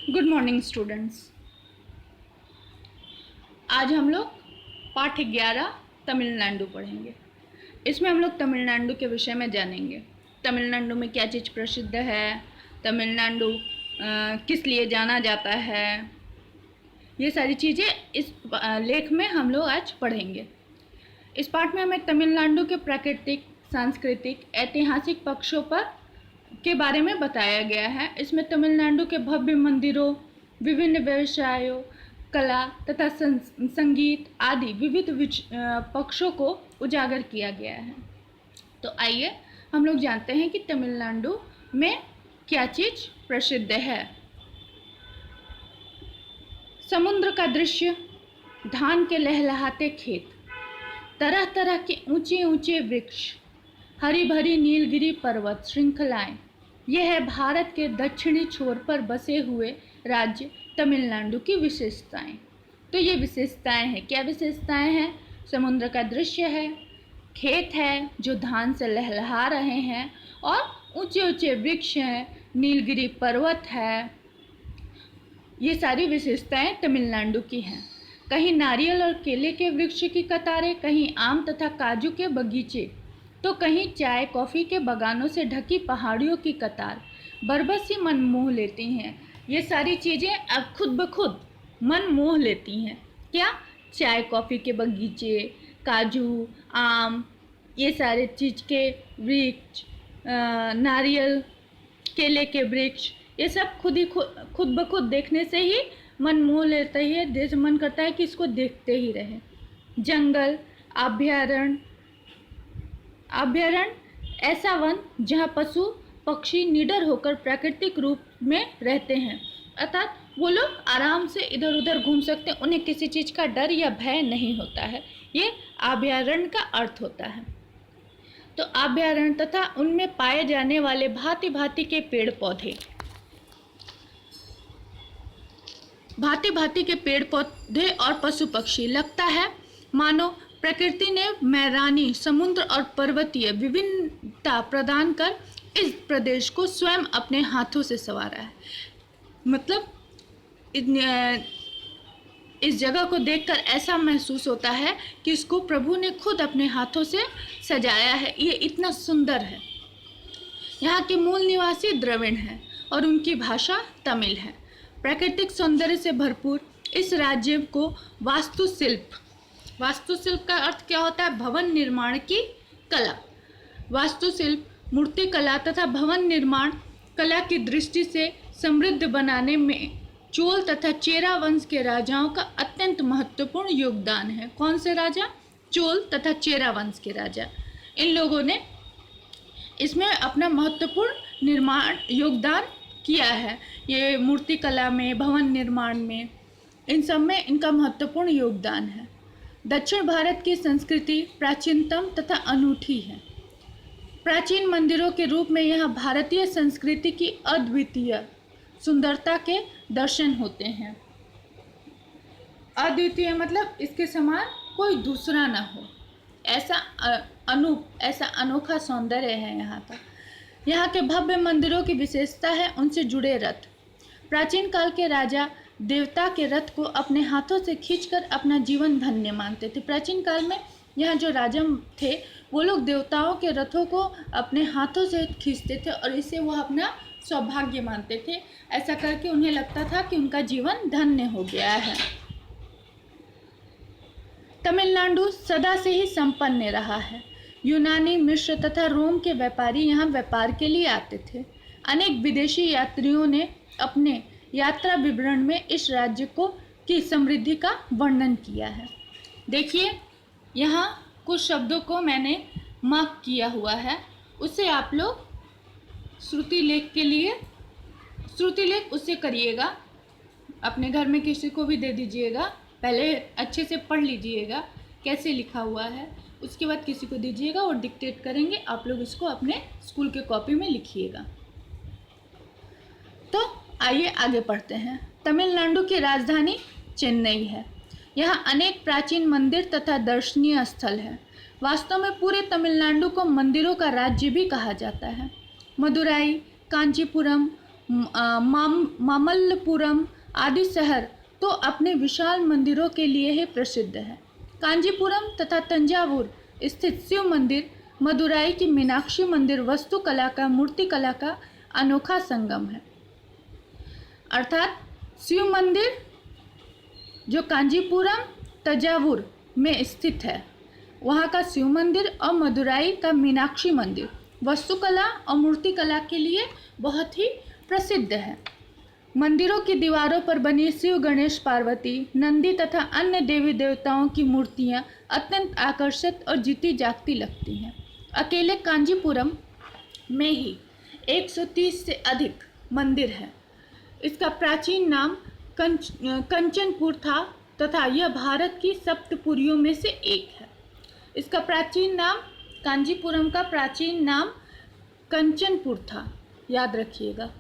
Good morning students. आज हम लोग पाठ 11 तमिलनाडु पढ़ेंगे। इसमें हम लोग तमिलनाडु के विषय में जानेंगे। तमिलनाडु में क्या चीज़ प्रसिद्ध है, तमिलनाडु किस लिए जाना जाता है, ये सारी चीज़ें इस लेख में हम लोग आज पढ़ेंगे। इस पाठ में हमें तमिलनाडु के प्राकृतिक, सांस्कृतिक, ऐतिहासिक पक्षों पर के बारे में बताया गया है। इसमें तमिलनाडु के भव्य मंदिरों, विभिन्न व्यवसायों, कला तथा संगीत आदि विविध पक्षों को उजागर किया गया है। तो आइए हम लोग जानते हैं कि तमिलनाडु में क्या चीज़ प्रसिद्ध है। समुद्र का दृश्य, धान के लहलहाते खेत, तरह तरह के ऊंचे ऊंचे वृक्ष, हरी भरी नीलगिरी पर्वत श्रृंखलाएं, यह है भारत के दक्षिणी छोर पर बसे हुए राज्य तमिलनाडु की विशेषताएं। तो ये विशेषताएं हैं। क्या विशेषताएं हैं? समुद्र का दृश्य है, खेत है जो धान से लहलहा रहे हैं, और ऊंचे ऊंचे वृक्ष हैं, नीलगिरी पर्वत है। ये सारी विशेषताएं तमिलनाडु की हैं। कहीं नारियल और केले के वृक्ष की कतारें, कहीं आम तथा काजू के बगीचे, तो कहीं चाय कॉफ़ी के बागानों से ढकी पहाड़ियों की कतार बरबस ही मन मोह लेती हैं। ये सारी चीज़ें अब खुद ब खुद मन मोह लेती हैं। क्या? चाय कॉफ़ी के बगीचे, काजू, आम, ये सारे चीज़ के वृक्ष, नारियल, केले के वृक्ष, ये सब खुद ब खुद देखने से ही मन मोह लेता है। जैसे मन करता है कि इसको देखते ही रहे। जंगल, अभ्यारण्य ऐसा वन जहाँ पशु पक्षी निडर होकर प्राकृतिक रूप में रहते हैं, अर्थात वो लोग आराम से इधर उधर घूम सकते हैं, उन्हें किसी चीज़ का डर या भय नहीं होता है। ये अभ्यारण्य का अर्थ होता है। तो अभ्यारण्य तथा उनमें पाए जाने वाले भांति भांति के पेड़ पौधे और पशु पक्षी, लगता है मानो प्रकृति ने मैदानी, समुद्र और पर्वतीय विभिन्नता प्रदान कर इस प्रदेश को स्वयं अपने हाथों से संवारा है। मतलब इस जगह को देखकर ऐसा महसूस होता है कि इसको प्रभु ने खुद अपने हाथों से सजाया है। ये इतना सुंदर है। यहाँ के मूल निवासी द्रविड़ हैं और उनकी भाषा तमिल है। प्राकृतिक सौंदर्य से भरपूर इस राज्य को वास्तुशिल्प का अर्थ क्या होता है? भवन निर्माण की कला। वास्तुशिल्प, मूर्ति कला तथा भवन निर्माण कला की दृष्टि से समृद्ध बनाने में चोल तथा चेरा वंश के राजाओं का अत्यंत महत्वपूर्ण योगदान है। कौन से राजा? चोल तथा चेरा वंश के राजा। इन लोगों ने इसमें अपना महत्वपूर्ण योगदान किया है। ये मूर्ति कला में, भवन निर्माण में, इन सब में इनका महत्वपूर्ण योगदान है। दक्षिण भारत की संस्कृति प्राचीनतम तथा अनूठी है। प्राचीन मंदिरों के रूप में यहाँ भारतीय संस्कृति की अद्वितीय सुंदरता के दर्शन होते हैं। अद्वितीय मतलब इसके समान कोई दूसरा ना हो, ऐसा अनोखा सौंदर्य है यहाँ का। यहाँ के भव्य मंदिरों की विशेषता है उनसे जुड़े रथ। प्राचीन काल के राजा देवता के रथ को अपने हाथों से खींचकर अपना जीवन धन्य मानते थे। प्राचीन काल में यहाँ जो राजा थे वो लोग देवताओं के रथों को अपने हाथों से खींचते थे और इसे वो अपना सौभाग्य मानते थे। ऐसा करके उन्हें लगता था कि उनका जीवन धन्य हो गया है। तमिलनाडु सदा से ही संपन्न रहा है। यूनानी, मिस्र तथा रोम के व्यापारी यहाँ व्यापार के लिए आते थे। अनेक विदेशी यात्रियों ने अपने यात्रा विवरण में इस राज्य की समृद्धि का वर्णन किया है। देखिए, यहाँ कुछ शब्दों को मैंने मार्क किया हुआ है, उसे आप लोग श्रुति लेख उससे करिएगा। अपने घर में किसी को भी दे दीजिएगा, पहले अच्छे से पढ़ लीजिएगा कैसे लिखा हुआ है, उसके बाद किसी को दीजिएगा और डिक्टेट करेंगे। आप लोग इसको अपने स्कूल के कॉपी में लिखिएगा। तो आइए आगे पढ़ते हैं। तमिलनाडु की राजधानी चेन्नई है। यहाँ अनेक प्राचीन मंदिर तथा दर्शनीय स्थल है। वास्तव में पूरे तमिलनाडु को मंदिरों का राज्य भी कहा जाता है। मदुराई, कांचीपुरम, मामल्लपुरम आदि शहर तो अपने विशाल मंदिरों के लिए ही प्रसिद्ध है। कांजीपुरम तथा तंजावुर स्थित शिव मंदिर, मदुराई की मीनाक्षी मंदिर वास्तुकला का मूर्तिकला का अनोखा संगम है। अर्थात शिव मंदिर जो कांजीपुरम तंजावुर में स्थित है, वहाँ का शिव मंदिर और मदुराई का मीनाक्षी मंदिर वास्तुकला और मूर्तिकला के लिए बहुत ही प्रसिद्ध है। मंदिरों की दीवारों पर बनी शिव, गणेश, पार्वती, नंदी तथा अन्य देवी देवताओं की मूर्तियां अत्यंत आकर्षक और जीती जागती लगती हैं। अकेले कांजीपुरम में ही 130 से अधिक मंदिर हैं। इसका प्राचीन नाम कंचनपुर था तथा यह भारत की सप्तपुरियों में से एक है। इसका प्राचीन नाम, कांजीपुरम का प्राचीन नाम कंचनपुर था, याद रखिएगा।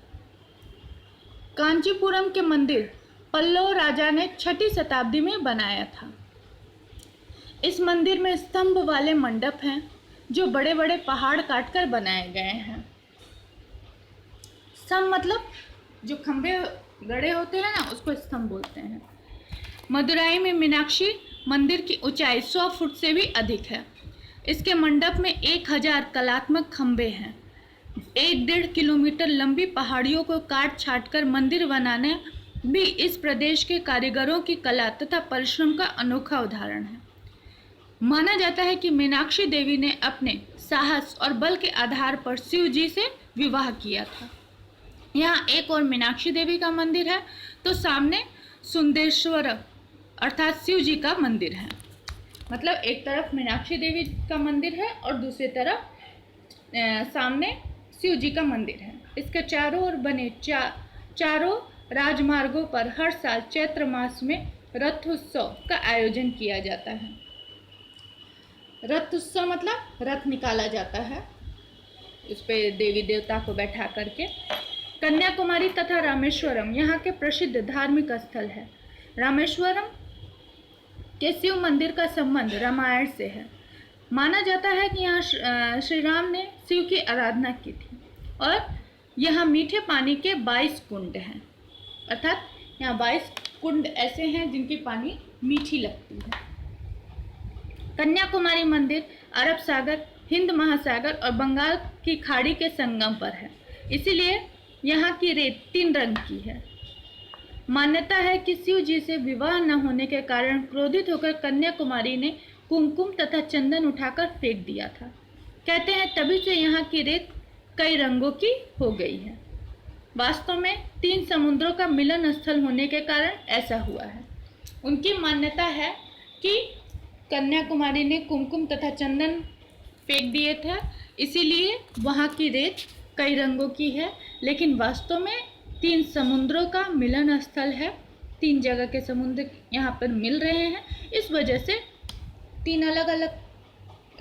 कांचीपुरम के मंदिर पल्लव राजा ने 6ठी शताब्दी में बनाया था। इस मंदिर में स्तंभ वाले मंडप हैं जो बड़े बड़े पहाड़ काटकर बनाए गए हैं। स्तंभ मतलब जो खंभे गड़े होते हैं ना, उसको स्तंभ बोलते हैं। मदुराई में मीनाक्षी मंदिर की ऊंचाई 100 फुट से भी अधिक है। इसके मंडप में 1000 कलात्मक खंभे हैं। 1-1.5 किलोमीटर लंबी पहाड़ियों को काट छाट कर मंदिर बनाने भी इस प्रदेश के कारीगरों की कला तथा परिश्रम का अनोखा उदाहरण है। माना जाता है कि मीनाक्षी देवी ने अपने साहस और बल के आधार पर शिव जी से विवाह किया था। यहाँ एक और मीनाक्षी देवी का मंदिर है, तो सामने सुंदेश्वर अर्थात शिव जी का मंदिर है। मतलब एक तरफ मीनाक्षी देवी का मंदिर है और दूसरी तरफ सामने शिव जी का मंदिर है। इसके चारों ओर बने चारों राजमार्गों पर हर साल चैत्र मास में रथोत्सव का आयोजन किया जाता है। रथोत्सव मतलब रथ निकाला जाता है, इस पे देवी देवता को बैठा करके। कन्याकुमारी तथा रामेश्वरम यहाँ के प्रसिद्ध धार्मिक स्थल है। रामेश्वरम के शिव मंदिर का संबंध रामायण से है। माना जाता है कि यहाँ श्री राम ने शिव की आराधना की थी और यहाँ मीठे पानी के 22 कुंड हैं। अर्थात यहाँ 22 कुंड ऐसे हैं जिनकी पानी मीठी लगती है। कन्याकुमारी मंदिर अरब सागर, हिंद महासागर और बंगाल की खाड़ी के संगम पर है, इसीलिए यहाँ की रेत 3 रंग की है। मान्यता है कि शिव जी से विवाह न होने के कारण क्रोधित होकर कन्याकुमारी ने कुमकुम तथा चंदन उठाकर फेंक दिया था। कहते हैं तभी से यहाँ की रेत कई रंगों की हो गई है। वास्तव में 3 समुद्रों का मिलन स्थल होने के कारण ऐसा हुआ है। उनकी मान्यता है कि कन्याकुमारी ने कुमकुम तथा चंदन फेंक दिए थे, इसीलिए वहाँ की रेत कई रंगों की है, लेकिन वास्तव में 3 समुद्रों का मिलन स्थल है। 3 जगह के समुद्र यहाँ पर मिल रहे हैं, इस वजह से 3 अलग अलग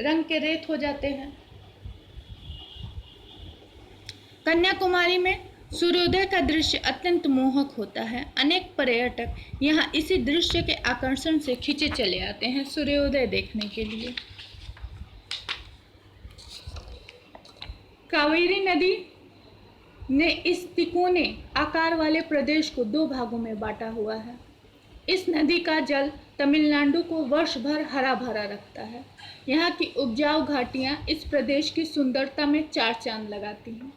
रंग के रेत हो जाते हैं। कन्याकुमारी में सूर्योदय का दृश्य अत्यंत मोहक होता है। अनेक पर्यटक यहाँ इसी दृश्य के आकर्षण से खींचे चले आते हैं सूर्योदय देखने के लिए। कावेरी नदी ने इस तिकोने आकार वाले प्रदेश को 2 भागों में बांटा हुआ है। इस नदी का जल तमिलनाडु को वर्ष भर हरा भरा रखता है। यहाँ की उपजाऊ घाटियाँ इस प्रदेश की सुंदरता में 4 चांद लगाती हैं।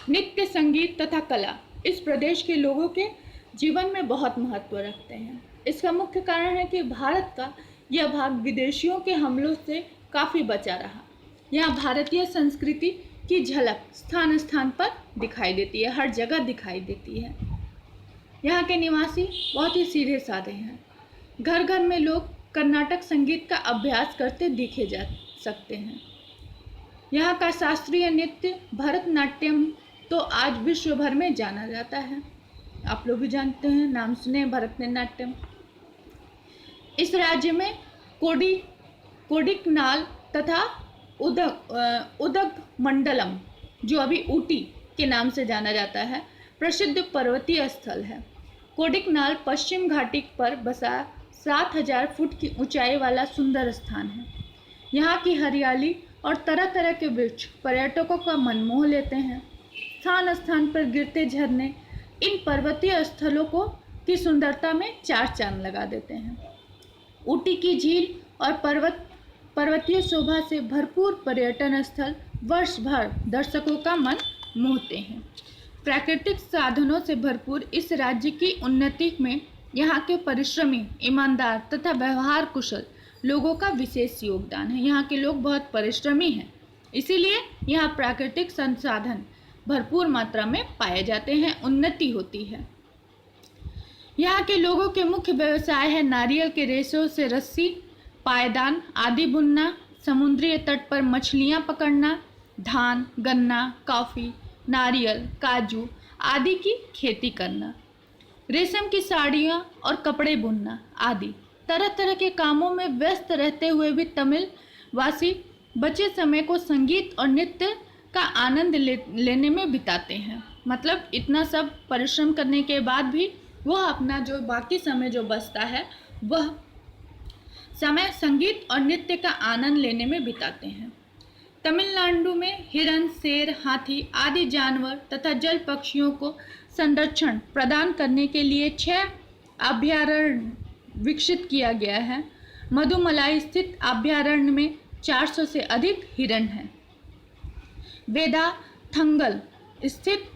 नृत्य, संगीत तथा कला इस प्रदेश के लोगों के जीवन में बहुत महत्व रखते हैं। इसका मुख्य कारण है कि भारत का यह भाग विदेशियों के हमलों से काफ़ी बचा रहा। यहाँ भारतीय संस्कृति की झलक स्थान स्थान पर दिखाई देती है, हर जगह दिखाई देती है। यहाँ के निवासी बहुत ही सीधे साधे हैं। घर घर में लोग कर्नाटक संगीत का अभ्यास करते देखे जा सकते हैं। यहाँ का शास्त्रीय नृत्य भरतनाट्यम तो आज विश्व भर में जाना जाता है। आप लोग भी जानते हैं, नाम सुने भरतनाट्यम। इस राज्य में कोडिकनाल तथा उदगमंडलम, जो अभी ऊटी के नाम से जाना जाता है, प्रसिद्ध पर्वतीय स्थल है। कोडिकनाल पश्चिम घाटी पर बसा 7000 फुट की ऊंचाई वाला सुंदर स्थान है। यहाँ की हरियाली और तरह तरह के वृक्ष पर्यटकों का मन मोह लेते हैं। स्थान स्थान पर गिरते झरने इन पर्वतीय स्थलों को की सुंदरता में चार चांद लगा देते हैं। ऊटी की झील और पर्वतीय शोभा से भरपूर पर्यटन स्थल वर्ष भर दर्शकों का मन मोहते हैं। प्राकृतिक साधनों से भरपूर इस राज्य की उन्नति में यहाँ के परिश्रमी, ईमानदार तथा व्यवहार कुशल लोगों का विशेष योगदान है। यहाँ के लोग बहुत परिश्रमी हैं, इसीलिए यहाँ प्राकृतिक संसाधन भरपूर मात्रा में पाए जाते हैं, उन्नति होती है। यहाँ के लोगों के मुख्य व्यवसाय है नारियल के रेशों से रस्सी, पायदान आदि बुनना, समुद्री तट पर मछलियाँ पकड़ना, धान, गन्ना, कॉफ़ी, नारियल, काजू आदि की खेती करना, रेशम की साड़ियाँ और कपड़े बुनना आदि तरह तरह के कामों में व्यस्त रहते हुए भी तमिल वासी बचे समय को संगीत और नृत्य का आनंद लेने में बिताते हैं। मतलब इतना सब परिश्रम करने के बाद भी वह अपना जो बाकी समय जो बचता है वह समय संगीत और नृत्य का आनंद लेने में बिताते हैं। तमिलनाडु में हिरण, शेर, हाथी आदि जानवर तथा जल पक्षियों को संरक्षण प्रदान करने के लिए 6 अभयारण्य विकसित किया गया है। मधुमलाई स्थित अभयारण्य में 400 से अधिक हिरण हैं। वेदाथंगल स्थित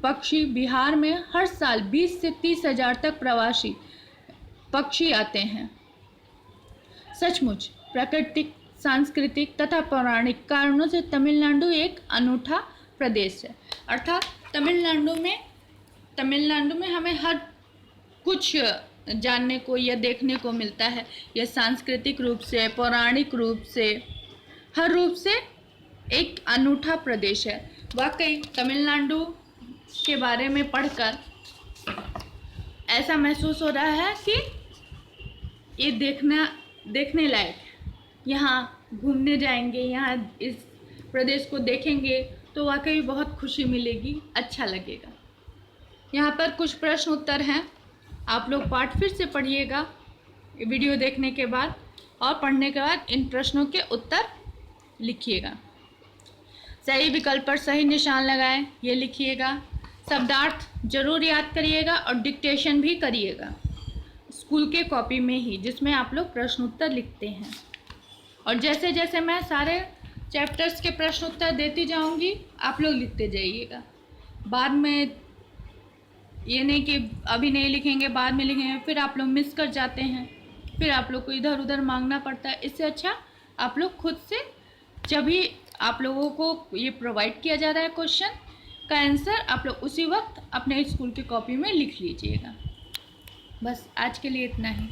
पक्षी विहार में हर साल 20 से 30 हजार तक प्रवासी पक्षी आते हैं। सचमुच प्राकृतिक, सांस्कृतिक तथा पौराणिक कारणों से तमिलनाडु एक अनूठा प्रदेश है। अर्थात तमिलनाडु में हमें हर कुछ जानने को या देखने को मिलता है। यह सांस्कृतिक रूप से, पौराणिक रूप से, हर रूप से एक अनूठा प्रदेश है। वाकई तमिलनाडु के बारे में पढ़कर ऐसा महसूस हो रहा है कि ये देखने लायक है। यहाँ घूमने जाएंगे, यहाँ इस प्रदेश को देखेंगे तो वाकई बहुत खुशी मिलेगी, अच्छा लगेगा। यहाँ पर कुछ प्रश्न उत्तर हैं, आप लोग पाठ फिर से पढ़िएगा वीडियो देखने के बाद, और पढ़ने के बाद इन प्रश्नों के उत्तर लिखिएगा। सही विकल्प पर सही निशान लगाएं, ये लिखिएगा। शब्दार्थ जरूर याद करिएगा और डिक्टेशन भी करिएगा स्कूल के कॉपी में ही, जिसमें आप लोग प्रश्न उत्तर लिखते हैं। और जैसे जैसे मैं सारे चैप्टर्स के प्रश्न उत्तर देती जाऊंगी, आप लोग लिखते जाइएगा। बाद में ये नहीं कि अभी नहीं लिखेंगे बाद में लिखेंगे, फिर आप लोग मिस कर जाते हैं, फिर आप लोग को इधर उधर मांगना पड़ता है। इससे अच्छा आप लोग खुद से, जब भी आप लोगों को ये प्रोवाइड किया जा रहा है क्वेश्चन का आंसर, आप लोग उसी वक्त अपने स्कूल की कॉपी में लिख लीजिएगा। बस आज के लिए इतना ही।